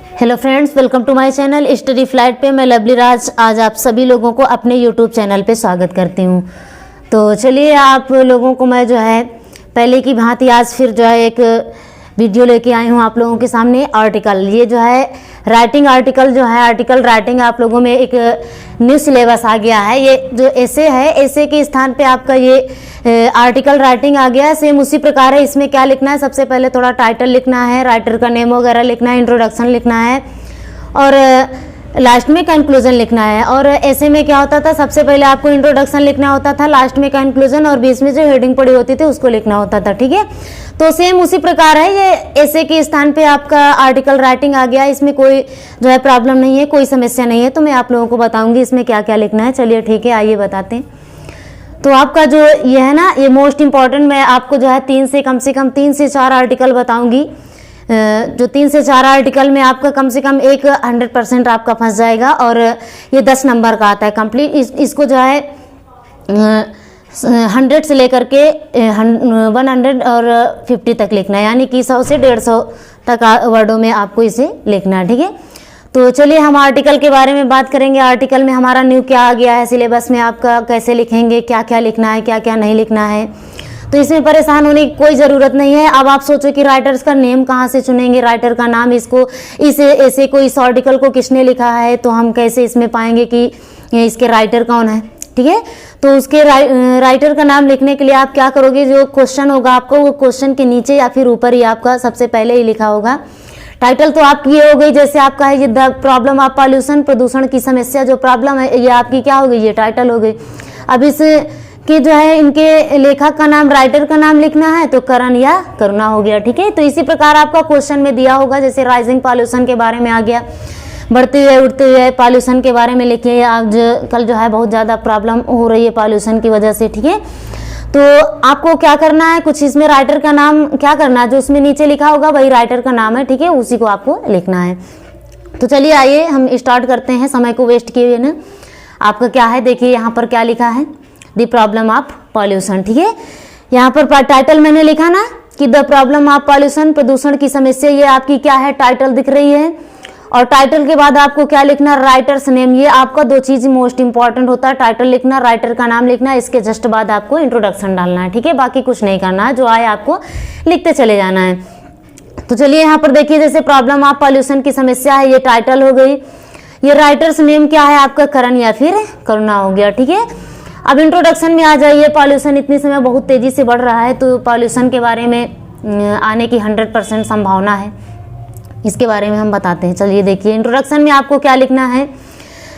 Hello friends, welcome to my channel study flight पे। मैं lovely राज आज आप सभी लोगों को अपने यूट्यूब चैनल पे स्वागत करती हूँ। तो चलिए, आप लोगों को मैं जो है पहले की भांति आज फिर जो है एक वीडियो लेके आई हूँ आप लोगों के सामने। आर्टिकल, ये जो है राइटिंग आर्टिकल जो है आर्टिकल राइटिंग आप लोगों में एक न्यू सिलेबस आ गया है। ये जो एसे है, एसे के स्थान पे आपका ये आर्टिकल राइटिंग आ गया है। सेम उसी प्रकार है। इसमें क्या लिखना है, सबसे पहले थोड़ा टाइटल लिखना है, राइटर का नेम वगैरह लिखना है, इंट्रोडक्शन लिखना है और लास्ट में कंक्लूजन लिखना है। और ऐसे में क्या होता था, सबसे पहले आपको इंट्रोडक्शन लिखना होता था, लास्ट में कंक्लूजन और बीच में जो हेडिंग पड़ी होती थी उसको लिखना होता था। ठीक है, तो सेम उसी प्रकार है। ये ऐसे के स्थान पे आपका आर्टिकल राइटिंग आ गया। इसमें कोई जो है प्रॉब्लम नहीं है, कोई समस्या नहीं है। तो मैं आप लोगों को बताऊंगी इसमें क्या क्या लिखना है। चलिए ठीक है, आइए बताते हैं। तो आपका जो ये है ना, ये मोस्ट इंपॉर्टेंट, मैं आपको जो है कम से कम 3 से 4 आर्टिकल बताऊंगी। जो 3 से 4 आर्टिकल में आपका कम से कम एक 100% आपका फंस जाएगा। और ये 10 नंबर का आता है कंप्लीट। इसको जो है 100 से लेकर के 150 तक लिखना है, यानी कि 100 से 150 तक वर्डों में आपको इसे लिखना है। ठीक है, तो चलिए हम आर्टिकल के बारे में बात करेंगे। आर्टिकल में हमारा न्यू क्या आ गया है सिलेबस में, आपका कैसे लिखेंगे, क्या क्या लिखना है, क्या क्या नहीं लिखना है। तो इसमें परेशान होने की कोई ज़रूरत नहीं है। अब आप सोचो कि राइटर्स का नेम कहाँ से चुनेंगे, राइटर का नाम, इसको ऐसे कोई इस आर्टिकल को किसने लिखा है, तो हम कैसे इसमें पाएंगे कि इसके राइटर कौन है। ठीक है, तो उसके राइटर का नाम लिखने के लिए आप क्या करोगे, जो क्वेश्चन होगा आपको, वो क्वेश्चन के नीचे या फिर ऊपर ही आपका सबसे पहले ही लिखा होगा। टाइटल तो आपकी ये हो गई, जैसे आपका है ये द प्रॉब्लम ऑफ पॉल्यूशन, प्रदूषण की समस्या जो प्रॉब्लम है, ये आपकी क्या हो गई, ये टाइटल हो गई। अब इस कि जो है इनके लेखक का नाम, राइटर का नाम लिखना है, तो करण या करुणा हो गया। ठीक है, तो इसी प्रकार आपका क्वेश्चन में दिया होगा, जैसे राइजिंग पॉल्यूशन के बारे में आ गया, बढ़ते हुए उठते हुए पॉल्यूशन के बारे में लिखिए। आज कल जो है बहुत ज़्यादा प्रॉब्लम हो रही है पॉल्यूशन की वजह से। ठीक है, तो आपको क्या करना है, कुछ इसमें राइटर का नाम क्या करना है, जो उसमें नीचे लिखा होगा वही राइटर का नाम है। ठीक है, उसी को आपको लिखना है। तो चलिए आइए हम स्टार्ट करते हैं, समय को वेस्ट किए हुए ना। आपका क्या है, देखिए यहाँ पर क्या लिखा है, द प्रॉब्लम ऑफ पॉल्यूशन। ठीक है, यहाँ पर टाइटल मैंने लिखा ना कि द प्रॉब्लम ऑफ पॉल्यूशन, प्रदूषण की समस्या, ये आपकी क्या है, टाइटल दिख रही है। और टाइटल के बाद आपको क्या लिखना, राइटर्स नेम। ये आपका 2 चीज मोस्ट इंपॉर्टेंट होता है, टाइटल लिखना, राइटर का नाम लिखना। इसके जस्ट बाद आपको इंट्रोडक्शन डालना है। ठीक है, बाकी कुछ नहीं करना है, जो आए आपको लिखते चले जाना है। तो चलिए यहाँ पर देखिए, जैसे प्रॉब्लम ऑफ पॉल्यूशन की समस्या है, ये टाइटल हो गई। ये राइटर्स नेम क्या है आपका, करण या फिर करुणा हो गया। ठीक है, अब इंट्रोडक्शन में आ जाइए। पॉल्यूशन इतनी समय बहुत तेजी से बढ़ रहा है, तो पॉल्यूशन के बारे में आने की 100% संभावना है, इसके बारे में हम बताते हैं। चलिए देखिए, इंट्रोडक्शन में आपको क्या लिखना है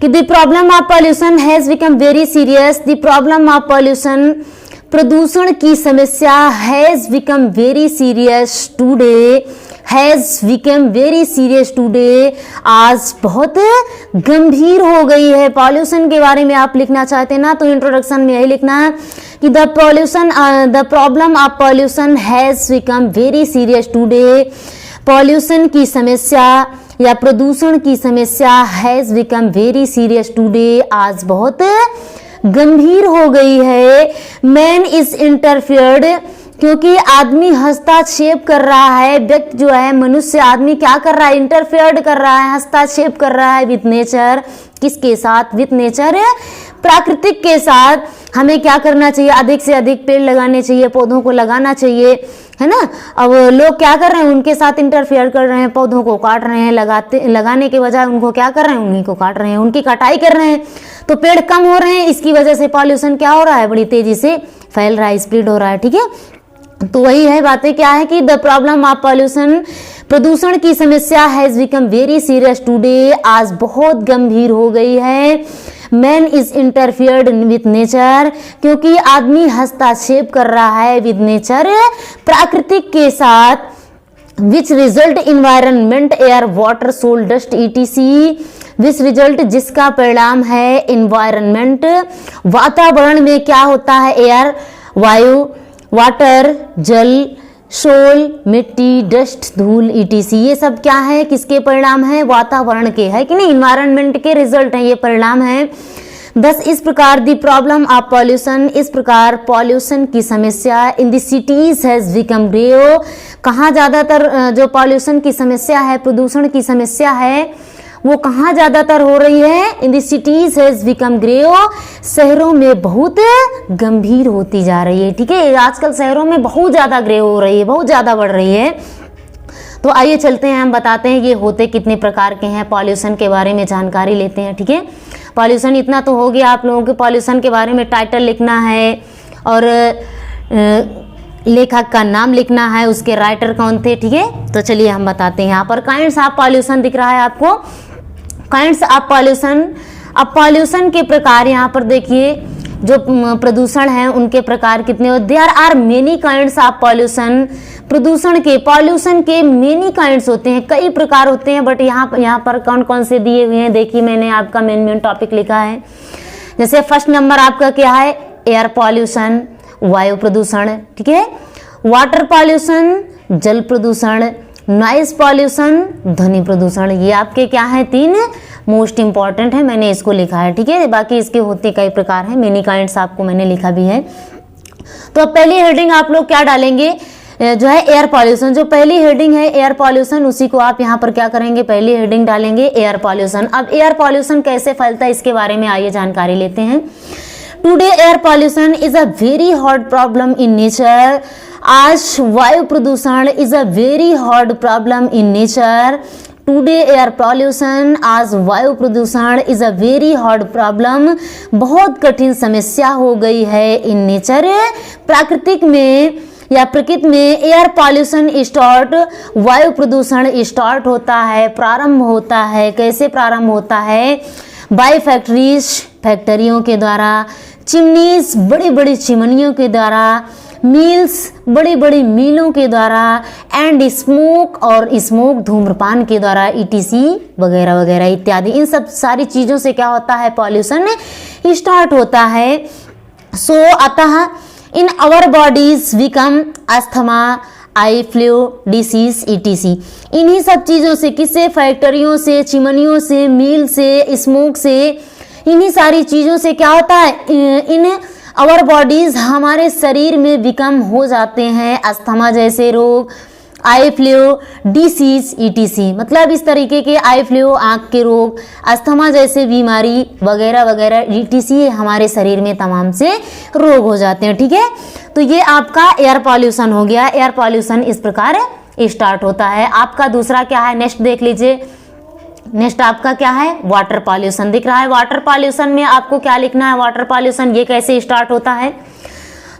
कि the problem of pollution has become very serious. The problem of pollution, प्रदूषण की समस्या, has become very serious today, has become very serious today, आज बहुत गंभीर हो गई है। पॉल्यूशन के बारे में आप लिखना चाहते हैं ना, तो इंट्रोडक्शन में यही लिखना है कि the problem of pollution has become very serious today. Pollution की समस्या या प्रदूषण की समस्या has become very serious today, आज बहुत गंभीर हो गई है। मैन इज इंटरफियर्ड, क्योंकि आदमी हस्तक्षेप कर रहा है। व्यक्ति जो है, मनुष्य, आदमी क्या कर रहा है, इंटरफेयर कर रहा है, हस्तक्षेप कर रहा है विथ नेचर। किसके साथ, विथ नेचर, प्राकृतिक के साथ। हमें क्या करना चाहिए, अधिक से अधिक पेड़ लगाने चाहिए, पौधों को लगाना चाहिए, है ना। अब लोग क्या कर रहे हैं, उनके साथ इंटरफेयर कर रहे हैं, पौधों को काट रहे हैं, लगाने के बजाय उनको क्या कर रहे हैं, उन्हीं को काट रहे हैं, उनकी कटाई कर रहे हैं। तो पेड़ कम हो रहे हैं, इसकी वजह से पॉल्यूशन क्या हो रहा है, बड़ी तेजी से फैल रहा है, स्प्रेड हो रहा है। ठीक है, तो वही है बातें, क्या है कि द प्रॉब्लम ऑफ पॉल्यूशन, प्रदूषण की समस्या has become very serious today, आज बहुत गंभीर हो गई है। Man is interfered with nature, क्योंकि आदमी हस्तक्षेप कर रहा है विद नेचर, प्राकृतिक के साथ। Which result environment, air, water, soil, dust, etc. Which result, जिसका परिणाम है, इन्वायरमेंट, वातावरण में क्या होता है, एयर, वायु, वाटर, जल, सोल, मिट्टी, डस्ट, धूल, ईटीसी, ये सब क्या है, किसके परिणाम है, वातावरण के, है कि नहीं, इन्वायरमेंट के रिजल्ट है, ये परिणाम है। दस इस प्रकार दी प्रॉब्लम ऑफ पॉल्यूशन, इस प्रकार पॉल्यूशन की समस्या in the cities has become grave, कहाँ ज़्यादातर जो पॉल्यूशन की समस्या है, प्रदूषण की समस्या है, वो कहाँ ज़्यादातर हो रही है, in the cities has become grave, शहरों में बहुत गंभीर होती जा रही है। ठीक है, आजकल शहरों में बहुत ज़्यादा ग्रेव हो रही है, बहुत ज़्यादा बढ़ रही है। तो आइए चलते हैं, हम बताते हैं ये होते कितने प्रकार के हैं, पॉल्यूशन के बारे में जानकारी लेते हैं। ठीक है, पॉल्यूशन इतना तो हो गया आप लोगों के, पॉल्यूशन के बारे में टाइटल लिखना है और लेखक का नाम लिखना है, उसके राइटर कौन थे। ठीक है, तो चलिए हम बताते हैं। यहाँ पर काइंड्स ऑफ पॉल्यूशन दिख रहा है आपको, काइंड्स ऑफ पॉल्यूशन। अब पॉल्यूशन के प्रकार यहाँ पर देखिए, जो प्रदूषण है उनके प्रकार कितने हो, there are many kinds of pollution, प्रदूषण के, पॉल्यूशन के मेनी काइंड्स होते हैं, कई प्रकार होते हैं, बट यहाँ पर कौन कौन से दिए हुए हैं देखिए, मैंने आपका मेन टॉपिक लिखा है। जैसे फर्स्ट नंबर आपका क्या है, एयर पॉल्यूशन, वायु प्रदूषण। ठीक है, वाटर पॉल्यूशन, जल प्रदूषण, नॉइज पॉल्यूशन, ध्वनि प्रदूषण। ये आपके क्या है, तीन मोस्ट इंपॉर्टेंट है, मैंने इसको लिखा है। ठीक है, बाकी इसके होते कई प्रकार हैं, मेनी काइंड्स आपको मैंने लिखा भी है। तो अब पहली हेडिंग आप लोग क्या डालेंगे, जो है एयर पॉल्यूशन, जो पहली हेडिंग है एयर पॉल्यूशन, उसी को आप यहाँ पर क्या करेंगे, पहली हेडिंग डालेंगे एयर पॉल्यूशन। अब एयर पॉल्यूशन कैसे फैलता है इसके बारे में आइए जानकारी लेते हैं। Today air pollution is a very hot problem in nature, आज वायु प्रदूषण is a very hot problem in nature. Today air pollution, आज वायु प्रदूषण is a very hot problem, बहुत कठिन समस्या हो गई है इन नेचर, प्राकृतिक में या प्रकृति में। एयर पॉल्यूशन स्टार्ट, वायु प्रदूषण स्टार्ट होता है, प्रारंभ होता है, कैसे प्रारंभ होता है, बाय फैक्ट्रीज, फैक्ट्रियों के द्वारा, चिमनीज, बड़ी बड़ी चिमनियों के द्वारा, मील्स, बड़ी बड़ी मीलों के द्वारा, एंड स्मोक, और स्मोक धूम्रपान के द्वारा, ईटीसी वगैरह वगैरह इत्यादि। इन सब सारी चीज़ों से क्या होता है, पॉल्यूशन स्टार्ट होता है। सो अतः in our bodies become asthma, eye flu disease etc. इन्हीं सब चीज़ों से, किससे, फैक्ट्रियों से, चिमनियों से, मील से, स्मोक से, इन्हीं सारी चीज़ों से क्या होता है, इन आवर बॉडीज, हमारे शरीर में बिकम हो जाते हैं अस्थमा जैसे रोग, आई फ्लू डिसीज ईटीसी, मतलब इस तरीके के आई फ्लू, आँख के रोग, अस्थमा जैसे बीमारी वगैरह वगैरह, ईटीसी हमारे शरीर में तमाम से रोग हो जाते हैं। ठीक है, तो ये आपका एयर पॉल्यूशन हो गया। एयर पॉल्यूशन इस प्रकार स्टार्ट होता है। आपका दूसरा क्या है, नेक्स्ट देख लीजिए। नेक्स्ट आपका क्या है, वाटर पॉल्यूशन दिख रहा है। वाटर पॉल्यूशन में आपको क्या लिखना है, वाटर पॉल्यूशन ये कैसे स्टार्ट होता है।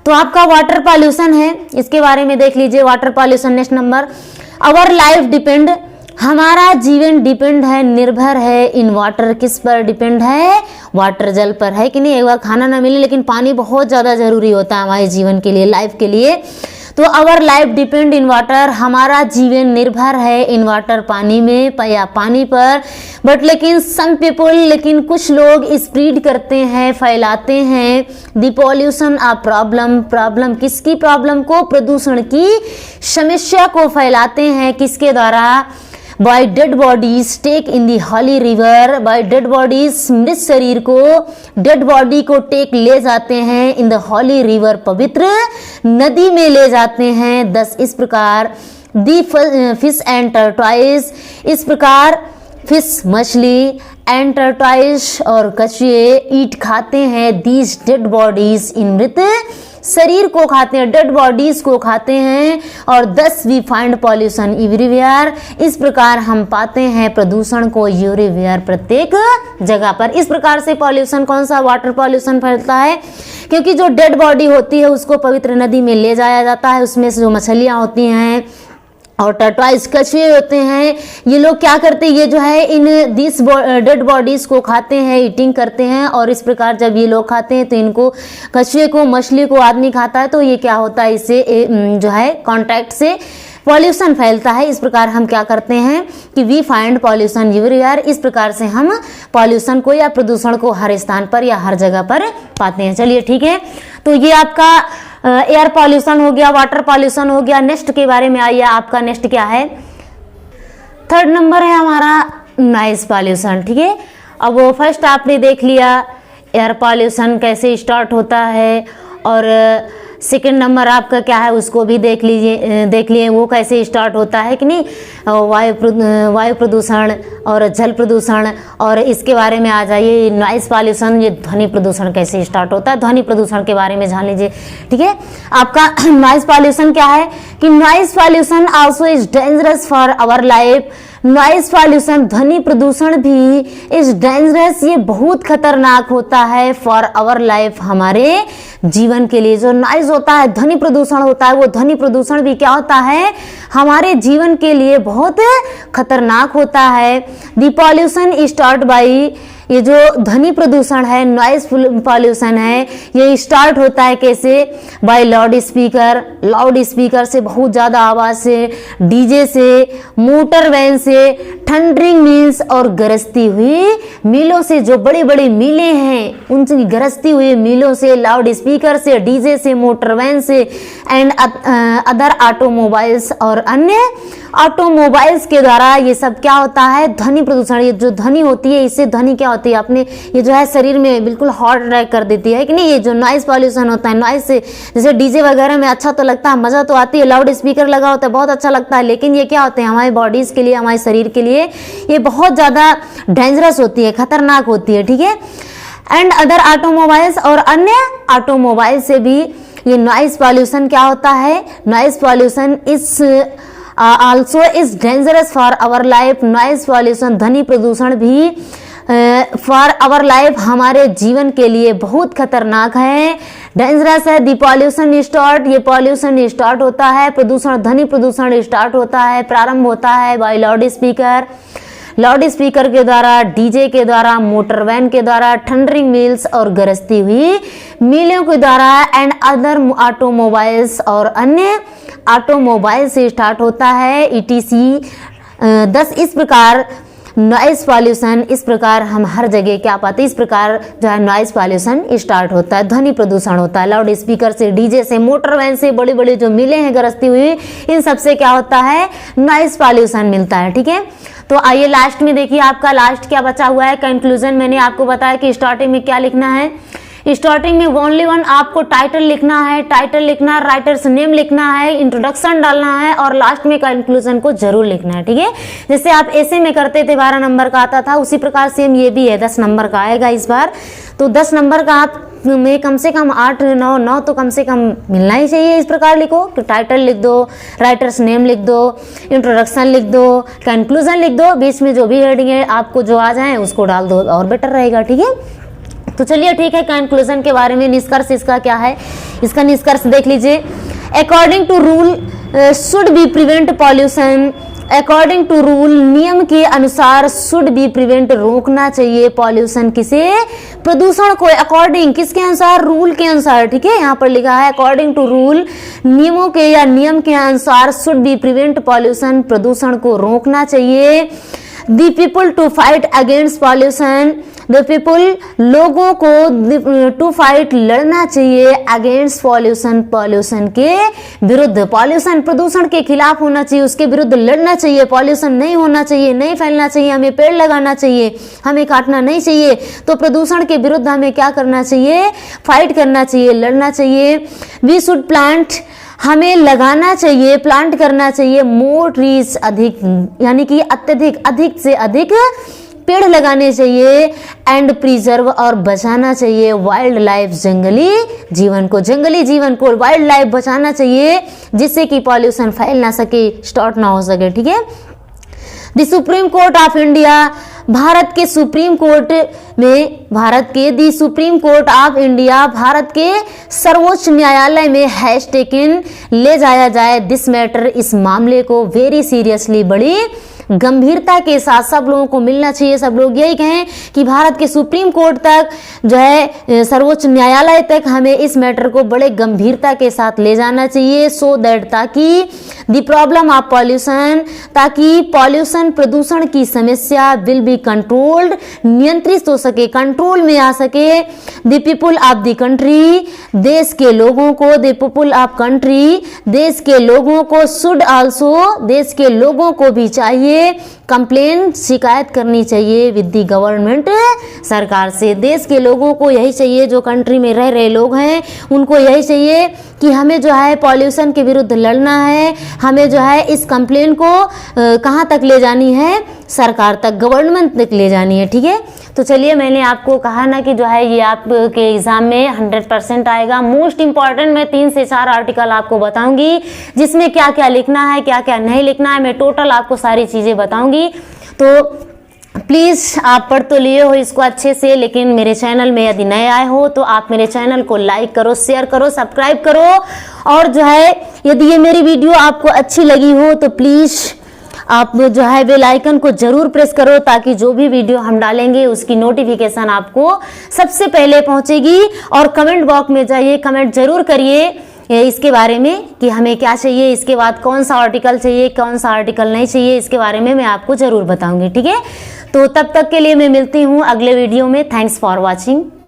तो आपका वाटर पॉल्यूशन है, इसके बारे में देख लीजिए। Water pollution next number, our life depend, हमारा जीवन डिपेंड है, निर्भर है, इन वाटर, किस पर डिपेंड है, वाटर, जल पर, है कि नहीं। एक बार खाना ना मिले लेकिन पानी बहुत ज़्यादा जरूरी होता है हमारे जीवन के लिए, लाइफ के लिए। तो our life depend in water, हमारा जीवन निर्भर है इन वाटर, पानी में या पानी पर। बट लेकिन सम पीपल, लेकिन कुछ लोग स्प्रेड करते हैं, फैलाते हैं the pollution a problem, problem किसकी, प्रॉब्लम को, प्रदूषण की समस्या को फैलाते हैं, किसके द्वारा, by dead bodies take in the holy river, by dead bodies, मृत शरीर को, डेड बॉडी को टेक ले जाते हैं इन द हॉली रिवर, पवित्र नदी में ले जाते हैं। 10 इस प्रकार दी फिश एंड टर्टॉइज, इस प्रकार फिश मछली, एंड टर्टॉइज और कछुए, ईट खाते हैं दीज डेड बॉडीज, इन मृत शरीर को खाते हैं, डेड बॉडीज को खाते हैं। और 10 वी फाइंड पॉल्यूशन एवरीवेयर, इस प्रकार हम पाते हैं प्रदूषण को एवरीवेयर, प्रत्येक जगह पर। इस प्रकार से पॉल्यूशन, कौन सा, वाटर पॉल्यूशन फैलता है, क्योंकि जो डेड बॉडी होती है उसको पवित्र नदी में ले जाया जाता है, उसमें से जो मछलियाँ होती हैं और टर्टॉइज, कछुए होते हैं, ये लोग क्या करते हैं, ये जो है इन दिस डेड बॉडीज को खाते हैं, ईटिंग करते हैं। और इस प्रकार जब ये लोग खाते हैं तो इनको, कछुए को, मछली को आदमी खाता है, तो ये क्या होता है, इससे जो है कांटेक्ट से पॉल्यूशन फैलता है। इस प्रकार हम क्या करते हैं कि वी फाइंड पॉल्यूशन एवरीवेयर, इस प्रकार से हम पॉल्यूशन को या प्रदूषण को हर स्थान पर या हर जगह पर पाते हैं। चलिए ठीक है, तो ये आपका एयर पॉल्यूशन हो गया, वाटर पॉल्यूशन हो गया। नेक्स्ट के बारे में आइए, आपका नेक्स्ट क्या है, थर्ड नंबर है हमारा नॉइज पॉल्यूशन। ठीक है, अब वो फर्स्ट आपने देख लिया एयर पॉल्यूशन कैसे स्टार्ट होता है, और सेकंड नंबर आपका क्या है उसको भी देख लिए वो कैसे स्टार्ट होता है कि नहीं, वायु प्रदूषण और जल प्रदूषण। और इसके बारे में आ जाइए नॉइस पॉल्यूशन, ये ध्वनि प्रदूषण कैसे स्टार्ट होता है, ध्वनि प्रदूषण के बारे में जान लीजिए। ठीक है, आपका नॉइस पॉल्यूशन क्या है कि noise pollution also is dangerous for our life. Noise pollution, ध्वनि प्रदूषण भी इज डेंजरस, ये बहुत खतरनाक होता है फॉर आवर लाइफ, हमारे जीवन के लिए। जो नॉइज होता है, ध्वनि प्रदूषण होता है, वो ध्वनि प्रदूषण भी क्या होता है हमारे जीवन के लिए बहुत खतरनाक होता है। द पॉल्यूशन स्टार्ट बाई, ये जो ध्वनि प्रदूषण है, नॉइस पॉल्यूशन है, ये स्टार्ट होता है कैसे, बाय लाउड स्पीकर से, बहुत ज़्यादा आवाज़ से, डीजे से, मोटर वैन से, थंडरिंग मील्स और गरजती हुई मीलों से, जो बड़ी बड़ी मिलें हैं उनसे गरजती हुई मिलों से, लाउड स्पीकर से, डीजे से, मोटर वैन से, एंड अदर ऑटोमोबाइल्स, और अन्य ऑटोमोबाइल्स के द्वारा ये सब क्या होता है ध्वनि प्रदूषण। ये जो ध्वनि होती है, इससे ध्वनि क्या होती है अपने, ये जो है शरीर में बिल्कुल हॉट अटैक कर देती है कि नहीं। ये जो नॉइस पॉल्यूशन होता है, नॉइस से जैसे डीजे वगैरह में अच्छा तो लगता है, मजा तो आती है, लाउड स्पीकर लगा होता है बहुत अच्छा लगता है, लेकिन ये क्या होते हैं हमारी बॉडीज के लिए, हमारे शरीर के लिए ये बहुत ज्यादा डेंजरस होती है, खतरनाक होती है। ठीक है, एंड अदर ऑटोमोबाइल्स, और अन्य ऑटोमोबाइल से भी ये नॉइस पॉल्यूशन क्या होता है, noise pollution is also is dangerous for our life. Noise pollution, ध्वनि प्रदूषण भी फॉर आवर लाइफ, हमारे जीवन के लिए बहुत खतरनाक है, डेंजरस है। दी पॉल्यूशन स्टार्ट, ये पॉल्यूशन स्टार्ट होता है, प्रदूषण, ध्वनि प्रदूषण स्टार्ट होता है, प्रारंभ होता है बाय लाउड स्पीकर के द्वारा, डीजे के द्वारा, मोटर वैन के द्वारा, थंडरिंग मील्स और गरजती हुई मीलों के द्वारा, एंड अदर ऑटोमोबाइल्स, और अन्य ऑटोमोबाइल से स्टार्ट होता है, ईटीसी। 10 इस प्रकार नॉइस पॉल्यूशन, इस प्रकार हम हर जगह क्या पाते हैं, इस प्रकार जो है नॉइस पॉल्यूशन स्टार्ट होता है, ध्वनि प्रदूषण होता है, लाउड स्पीकर से, डीजे से, मोटर वैन से, बड़ी बड़ी जो मिलें हैं गरजती हुई, इन सब से क्या होता है नॉइस पॉल्यूशन मिलता है। ठीक है, तो आइए लास्ट में देखिए, आपका लास्ट क्या बचा हुआ है, कंक्लूजन। मैंने आपको बताया कि स्टार्टिंग में क्या लिखना है, स्टार्टिंग में ओनली वन आपको टाइटल लिखना है, राइटर्स नेम लिखना है, इंट्रोडक्शन डालना है, और लास्ट में कंक्लूजन को जरूर लिखना है। ठीक है, जैसे आप ऐसे में करते थे 12 नंबर का आता था, उसी प्रकार सेम ये भी है 10 नंबर का आएगा इस बार। तो 10 नंबर का आप में कम से कम 8, 9 तो कम से कम मिलना ही चाहिए। इस प्रकार लिखो कि टाइटल लिख दो, राइटर्स नेम लिख दो, इंट्रोडक्शन लिख दो, कंक्लूजन लिख दो, बीच में जो भी हेडिंग है आपको जो आ जाए उसको डाल दो और बेटर रहेगा। ठीक है, तो चलिए ठीक है, कंक्लूजन के बारे में निष्कर्ष इसका क्या है, इसका निष्कर्ष देख लीजिए। According to rule should be prevent pollution, according to rule, नियम के अनुसार, शुड बी प्रिवेंट, रोकना चाहिए पॉल्यूशन, किसे, प्रदूषण को, अकॉर्डिंग किसके अनुसार, रूल के अनुसार। ठीक है, यहाँ पर लिखा है अकॉर्डिंग टू रूल, नियमों के या नियम के अनुसार, शुड बी प्रिवेंट पॉल्यूशन, प्रदूषण को रोकना चाहिए। The people to fight against pollution, the people, लोगों को टू फाइट, लड़ना चाहिए, अगेंस्ट पॉल्यूशन, पॉल्यूशन के विरुद्ध, पॉल्यूशन प्रदूषण के खिलाफ होना चाहिए, उसके विरुद्ध लड़ना चाहिए, पॉल्यूशन नहीं होना चाहिए, नहीं फैलना चाहिए, हमें पेड़ लगाना चाहिए, हमें काटना नहीं चाहिए। तो प्रदूषण के विरुद्ध हमें क्या करना चाहिए, फाइट करना चाहिए, लड़ना चाहिए। वी शुड प्लांट, हमें लगाना चाहिए, प्लांट करना चाहिए, मोर ट्रीज, अधिक यानी कि अत्यधिक, अधिक से अधिक पेड़ लगाने चाहिए, एंड प्रिजर्व, और बचाना चाहिए वाइल्ड लाइफ, जंगली जीवन को, वाइल्ड लाइफ बचाना चाहिए, जिससे कि पॉल्यूशन फैल ना सके, स्टार्ट ना हो सके। ठीक है, the supreme court of India, Bharat के सुप्रीम कोर्ट में, the supreme court of India, Bharat के सर्वोच्च न्यायालय में हैज टेकन, ले जाया जाए, दिस मैटर, इस मामले को, वेरी सीरियसली, बड़ी गंभीरता के साथ, सब लोगों को मिलना चाहिए, सब लोग यही कहें कि भारत के सुप्रीम कोर्ट तक जो है, सर्वोच्च न्यायालय तक हमें इस मैटर को बड़े गंभीरता के साथ ले जाना चाहिए, सो दैट, ताकि द प्रॉब्लम ऑफ पॉल्यूशन, ताकि पॉल्यूशन, प्रदूषण की समस्या विल बी कंट्रोल्ड, नियंत्रित हो सके, कंट्रोल में आ सके। The people of the country, देश के लोगों को, द पीपुल ऑफ कंट्री, देश के लोगों को, शुड आल्सो, देश के लोगों को भी चाहिए, चाहिए, कंप्लेन शिकायत करनी चाहिए विद दी गवर्नमेंट सरकार से। देश के लोगों को यही चाहिए, जो कंट्री में रह रहे लोग हैं उनको यही चाहिए कि हमें जो है पॉल्यूशन के विरुद्ध लड़ना है, हमें जो है इस कंप्लेन को कहाँ तक ले जानी है, सरकार तक, गवर्नमेंट तक ले जानी है। ठीक है, तो चलिए, मैंने आपको कहा ना कि जो है ये आपके एग्जाम में 100% आएगा। मोस्ट इंपॉर्टेंट मैं 3 से 4 आर्टिकल आपको बताऊंगी, जिसमें क्या क्या लिखना है, क्या क्या नहीं लिखना है, मैं टोटल आपको सारी चीज़ें बताऊंगी। तो प्लीज़ आप पढ़ तो लिए हो इसको अच्छे से, लेकिन मेरे चैनल में यदि नए आए हो तो आप मेरे चैनल को लाइक करो, शेयर करो, सब्सक्राइब करो, और जो है यदि ये मेरी वीडियो आपको अच्छी लगी हो तो प्लीज़ आप जो है बेल आइकन को जरूर प्रेस करो, ताकि जो भी वीडियो हम डालेंगे उसकी नोटिफिकेशन आपको सबसे पहले पहुंचेगी। और कमेंट बॉक्स में जाइए, कमेंट जरूर करिए इसके बारे में कि हमें क्या चाहिए, इसके बाद कौन सा आर्टिकल चाहिए, कौन सा आर्टिकल नहीं चाहिए, इसके बारे में मैं आपको जरूर बताऊंगी। ठीक है, तो तब तक के लिए मैं मिलती हूँ अगले वीडियो में। Thanks for watching.